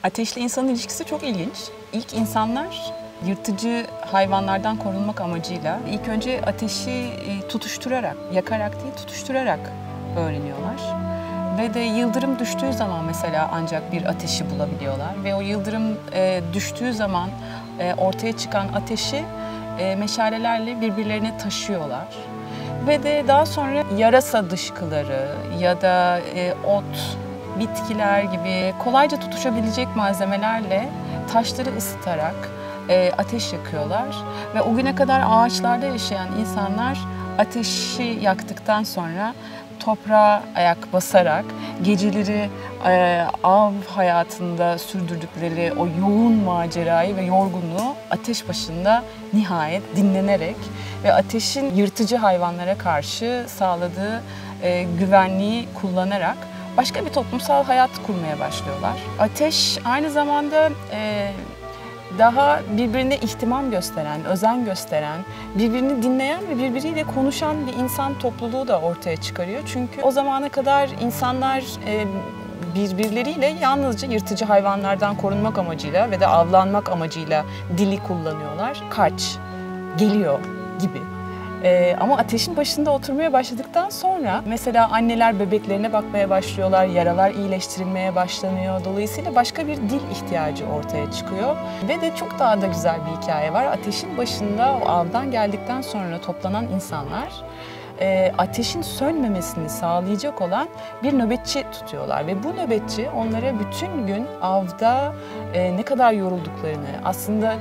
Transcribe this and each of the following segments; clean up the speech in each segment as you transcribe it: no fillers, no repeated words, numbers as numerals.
Ateşle insanın ilişkisi çok ilginç. İlk insanlar yırtıcı hayvanlardan korunmak amacıyla ilk önce ateşi tutuşturarak, yakarak değil tutuşturarak öğreniyorlar. Ve de yıldırım düştüğü zaman mesela ancak bir ateşi bulabiliyorlar. Ve o yıldırım düştüğü zaman ortaya çıkan ateşi meşalelerle birbirlerine taşıyorlar. Ve de daha sonra yarasa dışkıları ya da ot, bitkiler gibi kolayca tutuşabilecek malzemelerle taşları ısıtarak ateş yakıyorlar. Ve o güne kadar ağaçlarda yaşayan insanlar ateşi yaktıktan sonra toprağa ayak basarak geceleri av hayatında sürdürdükleri o yoğun macerayı ve yorgunluğu ateş başında nihayet dinlenerek ve ateşin yırtıcı hayvanlara karşı sağladığı güvenliği kullanarak başka bir toplumsal hayat kurmaya başlıyorlar. Ateş aynı zamanda daha birbirine ihtimam gösteren, özen gösteren, birbirini dinleyen ve birbiriyle konuşan bir insan topluluğu da ortaya çıkarıyor. Çünkü o zamana kadar insanlar birbirleriyle yalnızca yırtıcı hayvanlardan korunmak amacıyla ve de avlanmak amacıyla dili kullanıyorlar. Kaç, geliyor gibi. Ama ateşin başında oturmaya başladıktan sonra mesela anneler bebeklerine bakmaya başlıyorlar, yaralar iyileştirilmeye başlanıyor. Dolayısıyla başka bir dil ihtiyacı ortaya çıkıyor. Ve de çok daha da güzel bir hikaye var. Ateşin başında o avdan geldikten sonra toplanan insanlar ateşin sönmemesini sağlayacak olan bir nöbetçi tutuyorlar. Ve bu nöbetçi onlara bütün gün avda ne kadar yorulduklarını, aslında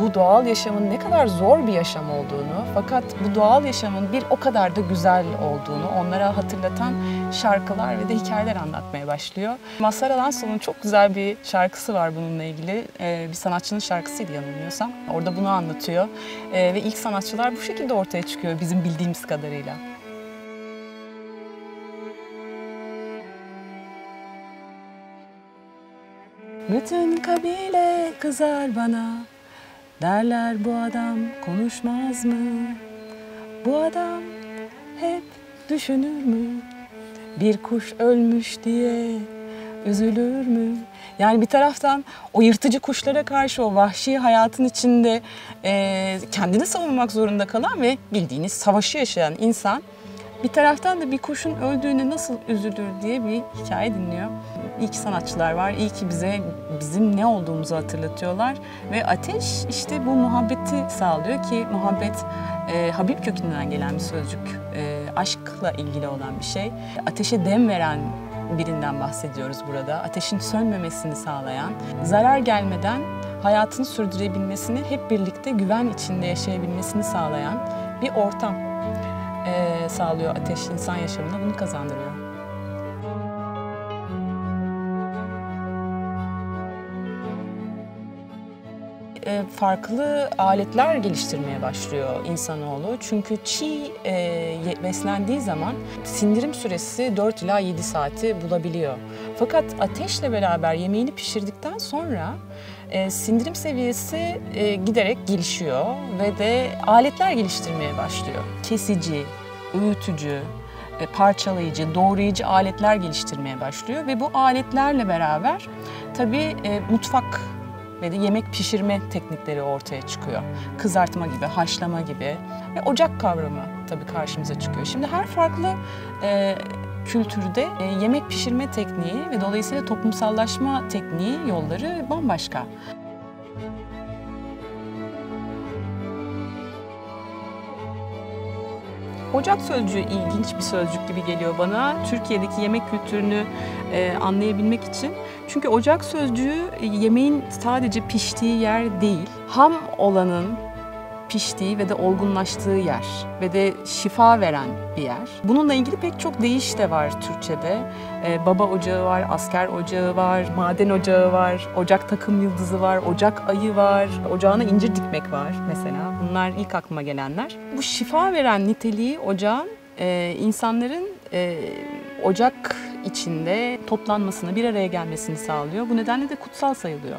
bu doğal yaşamın ne kadar zor bir yaşam olduğunu, fakat bu doğal yaşamın bir o kadar da güzel olduğunu onlara hatırlatan şarkılar ve de hikayeler anlatmaya başlıyor. Mazhar Alanson'un çok güzel bir şarkısı var bununla ilgili. Bir sanatçının şarkısıydı yanılmıyorsam. Orada bunu anlatıyor. Ve ilk sanatçılar bu şekilde ortaya çıkıyor bizim bildiğimiz kadarıyla. Bütün kabile kızar bana, derler bu adam konuşmaz mı? Bu adam hep düşünür mü? Bir kuş ölmüş diye üzülür mü? Yani bir taraftan o yırtıcı kuşlara karşı o vahşi hayatın içinde kendini savunmak zorunda kalan ve bildiğiniz savaşı yaşayan insan bir taraftan da bir kuşun öldüğüne nasıl üzülür diye bir hikaye dinliyor. İyi ki sanatçılar var, iyi ki bize bizim ne olduğumuzu hatırlatıyorlar ve ateş işte bu muhabbeti sağlıyor ki muhabbet Habib kökeninden gelen bir sözcük, aşkla ilgili olan bir şey. Ateşe dem veren birinden bahsediyoruz burada. Ateşin sönmemesini sağlayan, zarar gelmeden hayatını sürdürebilmesini, hep birlikte güven içinde yaşayabilmesini sağlayan bir ortam sağlıyor ateş insan yaşamına, bunu kazandırıyor. Farklı aletler geliştirmeye başlıyor insanoğlu. Çünkü çiğ beslendiği zaman sindirim süresi 4 ila 7 saati bulabiliyor. Fakat ateşle beraber yemeğini pişirdikten sonra sindirim seviyesi giderek gelişiyor ve de aletler geliştirmeye başlıyor. Kesici, öğütücü, parçalayıcı, doğrayıcı aletler geliştirmeye başlıyor ve bu aletlerle beraber tabii mutfak ve de yemek pişirme teknikleri ortaya çıkıyor. Kızartma gibi, haşlama gibi ve ocak kavramı tabii karşımıza çıkıyor. Şimdi her farklı kültürde yemek pişirme tekniği ve dolayısıyla toplumsallaşma tekniği yolları bambaşka. Ocak sözcüğü ilginç bir sözcük gibi geliyor bana. Türkiye'deki yemek kültürünü anlayabilmek için. Çünkü ocak sözcüğü yemeğin sadece piştiği yer değil, ham olanın piştiği ve de olgunlaştığı yer ve de şifa veren bir yer. Bununla ilgili pek çok deyiş de var Türkçe'de. Baba ocağı var, asker ocağı var, maden ocağı var, ocak takım yıldızı var, ocak ayı var, ocağına incir dikmek var mesela. Bunlar ilk aklıma gelenler. Bu şifa veren niteliği ocağın insanların ocak içinde toplanmasını, bir araya gelmesini sağlıyor. Bu nedenle de kutsal sayılıyor.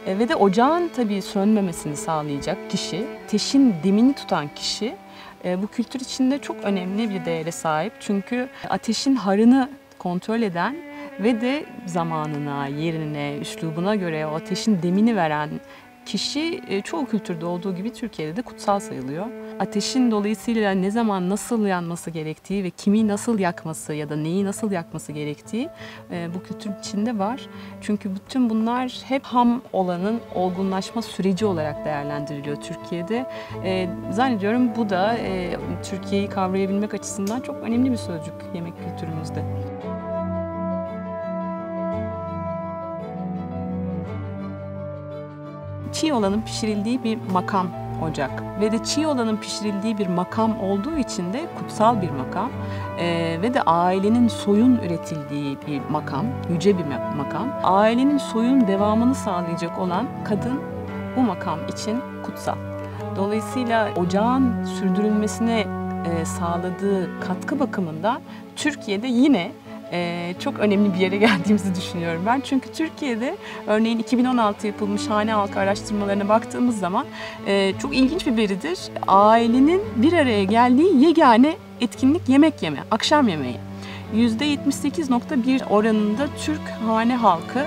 Ve de ocağın tabii sönmemesini sağlayacak kişi, ateşin demini tutan kişi bu kültür içinde çok önemli bir değere sahip. Çünkü ateşin harını kontrol eden ve de zamanına, yerine, üslubuna göre o ateşin demini veren kişi çoğu kültürde olduğu gibi Türkiye'de de kutsal sayılıyor. Ateşin dolayısıyla ne zaman nasıl yanması gerektiği ve kimi nasıl yakması ya da neyi nasıl yakması gerektiği bu kültür içinde var. Çünkü bütün bunlar hep ham olanın olgunlaşma süreci olarak değerlendiriliyor Türkiye'de. Zannediyorum bu da Türkiye'yi kavrayabilmek açısından çok önemli bir sözcük yemek kültürümüzde. Çiğ olanın pişirildiği bir makam ocak ve de çiğ olanın pişirildiği bir makam olduğu için de kutsal bir makam ve de ailenin soyun üretildiği bir makam, yüce bir makam. Ailenin soyun devamını sağlayacak olan kadın bu makam için kutsal. Dolayısıyla ocağın sürdürülmesine sağladığı katkı bakımından Türkiye'de yine çok önemli bir yere geldiğimizi düşünüyorum ben. Çünkü Türkiye'de örneğin 2016 yapılmış hane halkı araştırmalarına baktığımız zaman çok ilginç bir veridir. Ailenin bir araya geldiği yegane etkinlik yemek yeme, akşam yemeği. %78.1 oranında Türk hane halkı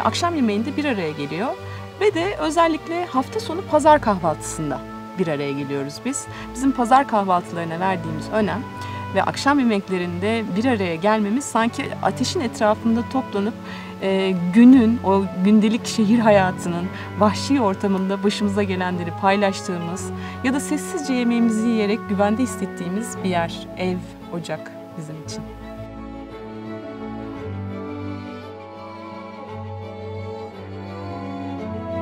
akşam yemeğinde bir araya geliyor. Ve de özellikle hafta sonu pazar kahvaltısında bir araya geliyoruz biz. Bizim pazar kahvaltılarına verdiğimiz önem ve akşam yemeklerinde bir araya gelmemiz sanki ateşin etrafında toplanıp günün, o gündelik şehir hayatının vahşi ortamında başımıza gelenleri paylaştığımız ya da sessizce yemeğimizi yiyerek güvende hissettiğimiz bir yer, ev, ocak bizim için.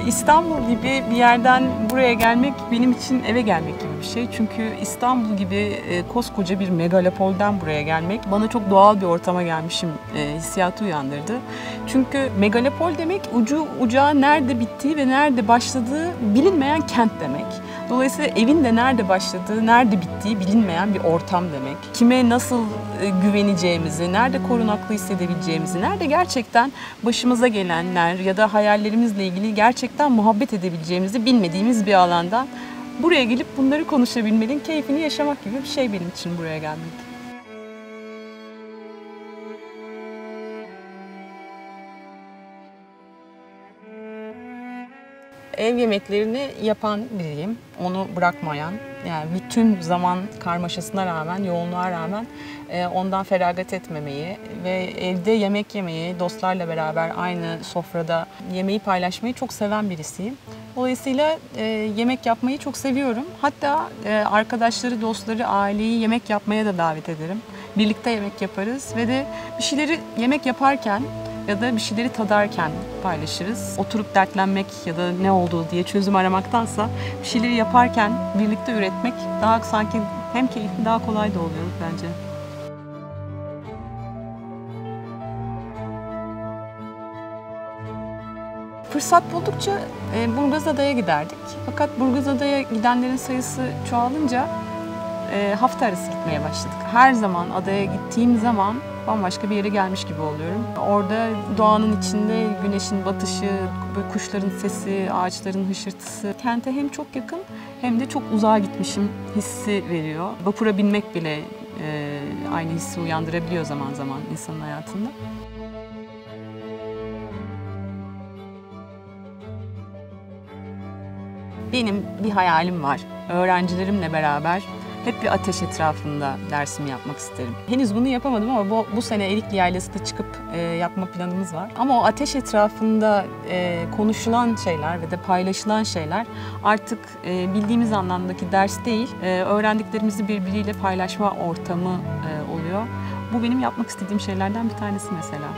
İstanbul gibi bir yerden buraya gelmek benim için eve gelmek gibi bir şey. Çünkü İstanbul gibi koskoca bir megalopolden buraya gelmek bana çok doğal bir ortama gelmişim hissiyatı uyandırdı. Çünkü megalopol demek ucu ucağı nerede bittiği ve nerede başladığı bilinmeyen kent demek. Dolayısıyla evin de nerede başladığı, nerede bittiği bilinmeyen bir ortam demek. Kime nasıl güveneceğimizi, nerede korunaklı hissedebileceğimizi, nerede gerçekten başımıza gelenler ya da hayallerimizle ilgili gerçekten muhabbet edebileceğimizi bilmediğimiz bir alandan buraya gelip bunları konuşabilmenin keyfini yaşamak gibi bir şey benim için buraya gelmek. Ev yemeklerini yapan biriyim, onu bırakmayan, yani bütün zaman karmaşasına rağmen, yoğunluğa rağmen ondan feragat etmemeyi ve evde yemek yemeyi, dostlarla beraber aynı sofrada yemeği paylaşmayı çok seven birisiyim. Dolayısıyla yemek yapmayı çok seviyorum. Hatta arkadaşları, dostları, aileyi yemek yapmaya da davet ederim. Birlikte yemek yaparız ve de bir şeyleri yemek yaparken ya da bir şeyleri tadarken paylaşırız. Oturup dertlenmek ya da ne oldu diye çözüm aramaktansa bir şeyleri yaparken birlikte üretmek daha sanki hem keyifli daha kolay da oluyor bence. Fırsat buldukça Burgazada'ya giderdik. Fakat Burgazada'ya gidenlerin sayısı çoğalınca hafta arası gitmeye başladık. Her zaman adaya gittiğim zaman bambaşka bir yere gelmiş gibi oluyorum. Orada doğanın içinde güneşin batışı, kuşların sesi, ağaçların hışırtısı kente hem çok yakın hem de çok uzağa gitmişim hissi veriyor. Vapura binmek bile aynı hissi uyandırabiliyor zaman zaman insanın hayatında. Benim bir hayalim var. Öğrencilerimle beraber hep bir ateş etrafında dersimi yapmak isterim. Henüz bunu yapamadım ama bu sene Erikli Yaylası'da çıkıp yapma planımız var. Ama o ateş etrafında konuşulan şeyler ve de paylaşılan şeyler artık bildiğimiz anlamdaki ders değil, öğrendiklerimizi birbiriyle paylaşma ortamı oluyor. Bu benim yapmak istediğim şeylerden bir tanesi mesela.